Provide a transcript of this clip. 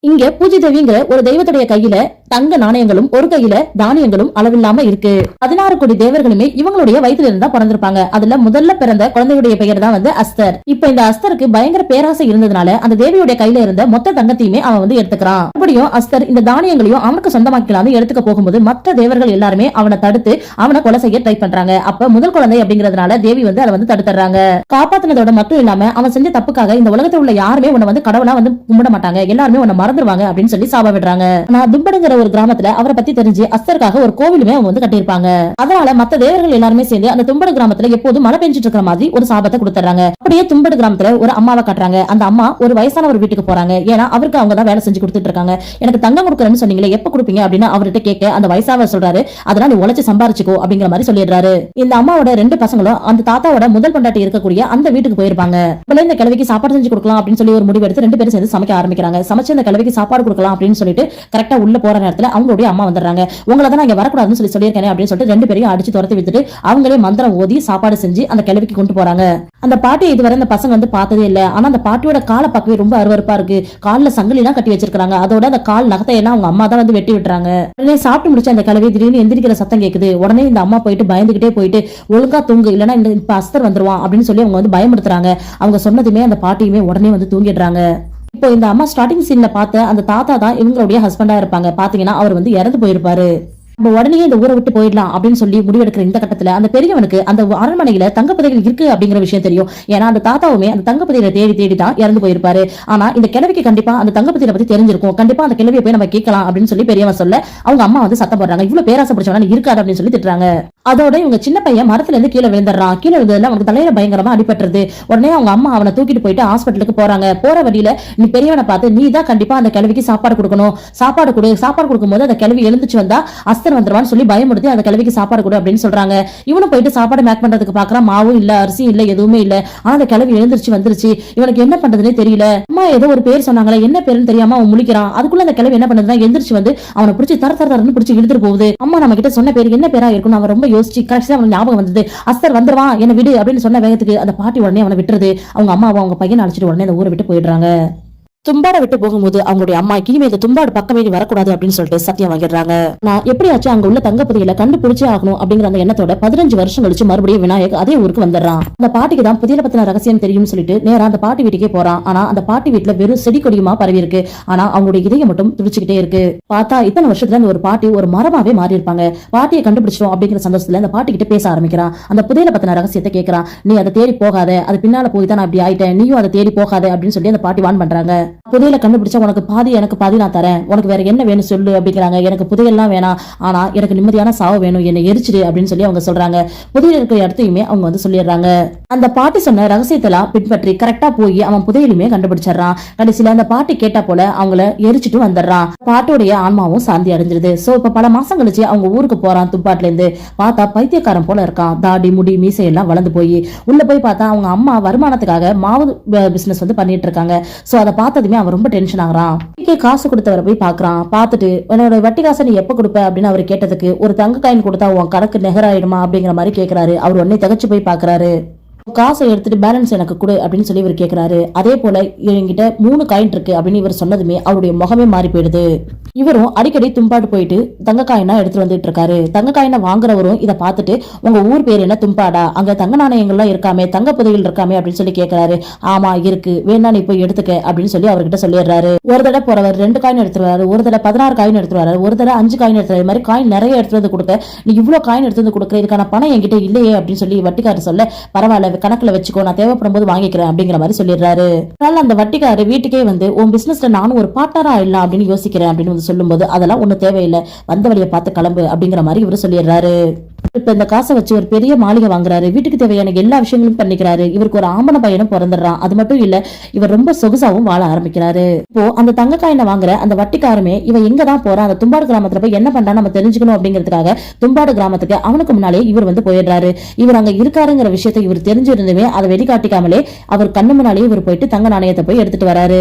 இங்க பூஜை தேவிங்கிற ஒரு தெய்வத்துடைய கையில தங்க நாணயங்களும் ஒரு கையில தானியங்களும் அளவில்லாம இருக்கு. 16 கோடி தேவர்களுமே இவங்களுடைய வயிற்றுல இருந்தா பிறந்திருப்பாங்க. அதுல முதல்ல பிறந்த குழந்தையுடைய பெயர் தான் அஸ்தர். இப்ப இந்த அஸ்தருக்கு பயங்கர பேராசை இருந்ததுனால அந்த தேவியுடைய கையில இருந்த மொத்த தங்கத்தையுமே அவன் எடுத்துக்கிறான். அப்படியும் அஸ்தர் இந்த தானியங்களையும் அவனுக்கு சொந்தமாக்கலாம் எடுத்துக்க போகும்போது மற்ற தேவர்கள் எல்லாருமே அவனை தடுத்து அவனை கொலை செய்ய ட்ரை பண்றாங்க. அப்ப முதல் குழந்தை அப்படிங்கறதுனால தேவி அதை தடுத்துறாங்க. காப்பாத்தினதோட மட்டும் இல்லாம அவன் செஞ்ச தப்புக்காக இந்த உலகத்தில் உள்ள யாருமே உன்னை கடவுளா கும்பிட மாட்டாங்க, எல்லாருமே உன்னை மறந்துடுவாங்க அப்படின்னு சொல்லி சாப விடுறாங்க. நான் தும்படுங்கிற ஒரு கிராமத்துல அவரை பத்தி தெரிஞ்சு அஸ்தருக்காக ஒரு கோவிலுமே அவங்க கட்டியிருப்பாங்க. அதனால மத்த தேவர்கள் எல்லாருமே சேர்ந்து அந்த தும்படு கிராமத்துல எப்போதும் மழை பெஞ்சிட்டு இருக்கிற மாதிரி ஒரு சாபத்தை கொடுத்துறாங்க. அப்படியே தும்படு கிராமத்துல ஒரு அம்மாவை காட்டுறாங்க. அந்த அம்மா ஒரு வயசான ஒரு வீட்டுக்கு போறாங்க. ஏன்னா அவருக்கு அவங்க தான் வேலை செஞ்சு கொடுத்துட்டு இருக்காங்க. எனக்கு தங்கம் கொடுக்கறேன்னு சொன்னீங்களே, எப்ப கொடுப்பீங்க அப்படின்னு அவர்கிட்ட கேட்க அந்த வயசாக சொல்றாரு, அதனால நீ உழைச்சு சம்பாரிச்சுக்கோ அப்படிங்கிற மாதிரி சொல்லிடுறாரு. இந்த அம்மாவோட 2 பசங்களும் அந்த தாத்தாவோட முதல் பொண்டாட்டி இருக்கக்கூடிய அந்த வீட்டுக்கு போயிருப்பாங்க. இந்த கிழவிக்கு சாப்பாடு செஞ்சு கொடுக்கலாம் அப்படின்னு சொல்லி ஒரு முடிவு எடுத்து 2 பேரும் சேர்ந்து சமைக்க ஆரம்பிக்கிறாங்க. சமைச்சு அந்த கிழவிக்கு சாப்பாடு கொடுக்கலாம் அப்படின்னு சொல்லிட்டு கரெக்டா உள்ள போற நேரத்துல அவங்களுடைய அம்மா வந்துடுறாங்க. உங்களை தான் இங்க வரக்கூடாதுன்னு சொல்லியிருக்கேன் அப்படின்னு சொல்லிட்டு 2 பேரையும் அடிச்சு துரத்தி விட்டுட்டு அவங்களே மந்திரம் ஓதி சாப்பாடு செஞ்சு அந்த கிழவிக்கு கொண்டு போறாங்க. அந்த பாட்டியை இதுவரை அந்த பசங்க பார்த்ததே இல்ல. ஆனா அந்த பாட்டியோட காலை பார்க்கவே ரொம்ப அருவருப்பா இருக்கு. கால்ல சங்கிலி எல்லாம் கட்டி வச்சிருக்காங்க. அதோட அந்த கால் நகத்தை எல்லாம் அவங்க அம்மா தான் வெட்டி விட்டுறாங்க. உடனே சாப்பிட்டு முடிச்ச அந்த கிழவி திடீர்னு எந்திரிக்கிற சத்தம் கேக்குது. உடனே இந்த அம்மா போயிட்டு பயந்துகிட்டே போயிட்டு ஒழுங்கா தூங்கு, இல்லன்னா இப்ப அஸ்தர் வந்துருவான் அப்படின்னு சொல்லி அவங்க பயமுறுத்துறாங்க. அவங்க சொன்னதுமே அந்த பாட்டியுமே உடனே தூங்கிடுறாங்க. இப்போ இந்த அம்மா ஸ்டார்டிங் சீன்ல பார்த்த அந்த தாத்தா தான் இவங்களுடைய ஹஸ்பண்டா இருப்பாங்க. பாத்தீங்கன்னா அவர் இறந்து போயிருப்பாரு. உடனே இந்த ஊரை விட்டு போயிடலாம் அப்படின்னு சொல்லி முடிவெடுக்கிற இந்த கட்டத்துல அந்த பெரியவனுக்கு அந்த அரண்மனையில தங்கப்பதிகள் இருக்கு அப்படிங்கிற விஷயம் தெரியும். ஏன்னா அந்த தாத்தாவுமே அந்த தங்கப்பதிகளை தேடி தான் இறந்து போயிருப்பாரு. ஆனா இந்த கிழவிக்கு கண்டிப்பா அந்த தங்கப்பதிகளை பத்தி தெரிஞ்சிருக்கும். கண்டிப்பா அந்த கிழவியை போய் நம்ம கேட்கலாம் அப்படின்னு சொல்லி பெரியவன் சொல்ல அவங்க அம்மா சத்தம் போடுறாங்க, இவ்வளவு பேராசை பிடிச்சவனா இருக்காது அப்படின்னு சொல்லி திட்டுறாங்க. அதோட இவங்க சின்ன பையன் மரத்துல இருந்து கீழே விழுந்துடுறான். கீழே விழுந்ததுல அவனுக்கு தலையில பயங்கரமா அடிபட்டுறது. உடனே அவங்க அம்மா அவனை தூக்கிட்டு போயிட்டு ஹாஸ்பிட்டலுக்கு போறாங்க. போற வழியில நீ பெரியவனை பார்த்து நீ தான் கண்டிப்பா அந்த கிழவிக்கு சாப்பாடு கொடுக்கணும், சாப்பாடு கொடுக்கும் போது அந்த கிழவி எழுந்துச்சு வந்தா அஸ்தர் வந்துருவான்னு சொல்லி பயமுறுத்தி அந்த கிழவிக்கு சாப்பாடு கொடு அப்படின்னு சொல்றாங்க. இவனும் போயிட்டு சாப்பாடு மேக் பண்றதுக்கு பாக்குறான். மாவும் இல்ல, அரிசியும் இல்ல, எதுவுமே இல்ல. ஆனா அந்த கிழவி எழுந்திருச்சு வந்துருச்சு. இவனுக்கு என்ன பண்றதுன்னே தெரியல. அம்மா ஏதோ ஒரு பேர் சொன்னாங்களே, என்ன பேருன்னு தெரியாம அவன் முழிக்கிறான். அதுக்குள்ள அந்த கிழவி என்ன பண்ணுதுன்னா எந்திரிச்சு அவனை பிடிச்சி தரன்னு பிடிச்சி இழுத்துட்டு போகுது. அம்மா நம்ம கிட்ட சொன்ன பேர் என்ன பேரா இருக்கும் அவன் ரொம்ப யோசிச்சு கடைசியா அவனுக்கு ஞாபகம் வந்தது. அஸ்தர் வந்துருவான், என்ன விடு அப்படின்னு சொன்ன வேகத்துக்கு அந்த பாட்டி உடனே அவனை விட்டுறது. அவங்க அம்மாவை அவங்க பையனை அழைச்சிட்டு உடனே அந்த ஊரை விட்டு போயிடுறாங்க. தும்பாட விட்டு போகும்போது அவங்களுடைய அம்மா இனிமே இந்த தும்பாடு பக்கமே வரக்கூடாது அப்படின்னு சொல்லிட்டு சத்தியம் வாங்கிடுறாங்க. நான் எப்படியாச்சும் அங்க உள்ள தங்கப்பதிகளை கண்டுபிடிச்சே ஆகணும் அப்படிங்கிற அந்த எண்ணத்தோட 15 வருஷம் கழிச்சு மறுபடியும் விநாயக் அதே ஊருக்கு வந்துடுறான். அந்த பாட்டிக்கு தான் புதிய பத்தின ரகசியம் தெரியும் சொல்லிட்டு நேரா அந்த பாட்டி வீட்டுக்கே போறான். ஆனா அந்த பாட்டி வீட்டுல வெறும் செடி கொடியுமா பரவி இருக்கு. ஆனா அவங்களுடைய இதயம் மட்டும் துடிச்சுக்கிட்டே இருக்கு. பார்த்தா இத்தனை வருஷத்துல ஒரு பாட்டி ஒரு மரமாவே மாறி இருப்பாங்க. பாட்டியை கண்டுபிடிச்சோம் அப்படிங்கிற சந்தோஷத்துல அந்த பாட்டி கிட்ட பேச ஆரம்பிக்கிறான். அந்த புதிய பத்தின ரகசியத்தை கேட்கறான். நீ அதை தேடி போகாத, அது பின்னால போய் தான் நான் அப்படி ஆயிட்டேன், நீயும் அதை தேடி போகாத அப்படின்னு சொல்லி அந்த பாட்டி வான் பண்றாங்க. புதையல கண்டுபிடிச்சா உனக்கு பாதி எனக்கு பாதி நான் தரேன், உனக்கு வேற என்ன வேணும் சொல்லு அப்படிங்கிறாங்க. எனக்கு புதையெல்லாம் வேணாம், ஆனா எனக்கு நிம்மதியான சாவு வேணும், என்னை எரிச்சிடு அப்படின்னு சொல்லி அவங்க சொல்றாங்க. புதையல் இருக்கிற இடத்தையுமே அவங்க சொல்லிடுறாங்க. அந்த பாட்டி சொன்ன ரகசியத்தெல்லாம் பின்பற்றி கரெக்டா போய் அவன் புதையலுமே கண்டுபிடிச்சிடறான். கடைசியில அந்த பாட்டி கேட்டா போல அவங்கள எரிச்சிட்டு வந்துடுறான். பாட்டோடைய ஆன்மாவும் சாந்தி அடைஞ்சிருது. சோ இப்ப பல மாசம் கழிச்சு அவங்க ஊருக்கு போறான். துப்பாட்டுல இருந்து பார்த்தா பைத்தியக்காரன் போல இருக்கான். தாடி முடி மீசையெல்லாம் வளர்ந்து போய் உள்ள போய் பார்த்தா அவங்க அம்மா வருமானத்துக்காக மாவு பிசினஸ் பண்ணிட்டு இருக்காங்க. சோ அதை பார்த்ததுமே அவன் ரொம்ப டென்ஷன் ஆகுறான். காசு கொடுத்தவரை போய் பாக்குறான். பார்த்துட்டு உன்னோட வட்டி காசை நீ எப்ப கொடுப்ப அப்படின்னு அவர் கேட்டதுக்கு ஒரு தங்க காயின் கொடுத்தா உன் கணக்கு நெகராயிடுமா அப்படிங்கிற மாதிரி கேட்கிறாரு. அவர் உடனே தகச்சு போய் பாக்குறாரு. காசை எடுத்துட்டு பேலன்ஸ் எனக்கு கொடு அப்படின்னு சொல்லி இவர் கேட்கிறாரு. அதே போல என்கிட்ட 3 காயின் இருக்கு அப்படின்னு இவர் சொன்னதுமே அவருடைய முகமே மாறி போயிடுது. இவரும் அடிக்கடி தும்பாடு போயிட்டு தங்க காயினா எடுத்துட்டு வந்துட்டு இருக்காரு. தங்க காயினை வாங்குறவரும் இதை பார்த்துட்டு உங்க ஊர் பேர் என்ன தும்பாடா, அங்க தங்க நாணயங்கள்லாம் இருக்காமே, தங்க புதையல் இருக்காமே அப்படின்னு சொல்லி கேட்கிறாரு. ஆமா இருக்கு, வேணா நீ போய் எடுத்துக்க அப்படின்னு சொல்லி அவர்கிட்ட சொல்லிடுறாரு. ஒரு தடவை போறவர் 2 காயின் எடுத்துருவாரு, ஒரு தடவை 16 காயின் எடுத்துருவாரு, ஒரு தடவை 5 காயின் எடுத்துரு. இது மாதிரி காயின் நிறைய எடுத்து வந்து கொடுக்க, நீ இவ்வளவு காயின் எடுத்து வந்து கொடுக்குற, இதுக்கான பணம் என்கிட்ட இல்லையே அப்படின்னு சொல்லி வட்டிக்காரர் சொல்ல, பரவாயில்ல கணக்குல வச்சுக்கோ, நான் தேவைப்படும் போது வாங்கிக்கிறேன் அப்படிங்கிற மாதிரி சொல்லிடுறாரு. அதனால அந்த வட்டிக்காரர் வீட்டுக்கே உன் பிசினஸ்ல நானும் ஒரு பார்ட்னரா இல்ல அப்படின்னு யோசிக்கிறேன் அப்படின்னு சொல்லும்போது அதெல்லாம் ஒண்ணு தேவையில்லை, வந்த வழியை பார்த்து கிளம்பு அப்படிங்கிற மாதிரி இவரு சொல்லிடுறாரு. இப்ப இந்த காசை வச்சு ஒரு பெரிய மாளிகை வாங்குறாரு. வீட்டுக்கு தேவையான எல்லா விஷயங்களும் பண்ணிக்கிறாரு. இவருக்கு ஒரு ஆம்பளை பையனும் பிறந்துடுறான். அது மட்டும் இல்ல, இவர் ரொம்ப சொகுசாவும் வாழ ஆரம்பிக்கிறாரு. இப்போ அந்த தங்க காயினை வாங்குற அந்த வட்டிக்காரமே இவன் எங்கதான் போறான், அந்த தும்பாடு கிராமத்துல போய் என்ன பண்றான்னு நம்ம தெரிஞ்சுக்கணும் அப்படிங்கிறதுக்காக தும்பாடு கிராமத்துக்கு அவனுக்கு முன்னாலே இவர் போயிடுறாரு. இவர் அங்க இருக்காருங்கிற விஷயத்தை இவர் தெரிஞ்சிருந்துமே அதை வெளிக்காட்டிக்காமலே அவர் கண்ணு முன்னாலேயே இவர் போயிட்டு தங்க நாணயத்தை போய் எடுத்துட்டு வராரு.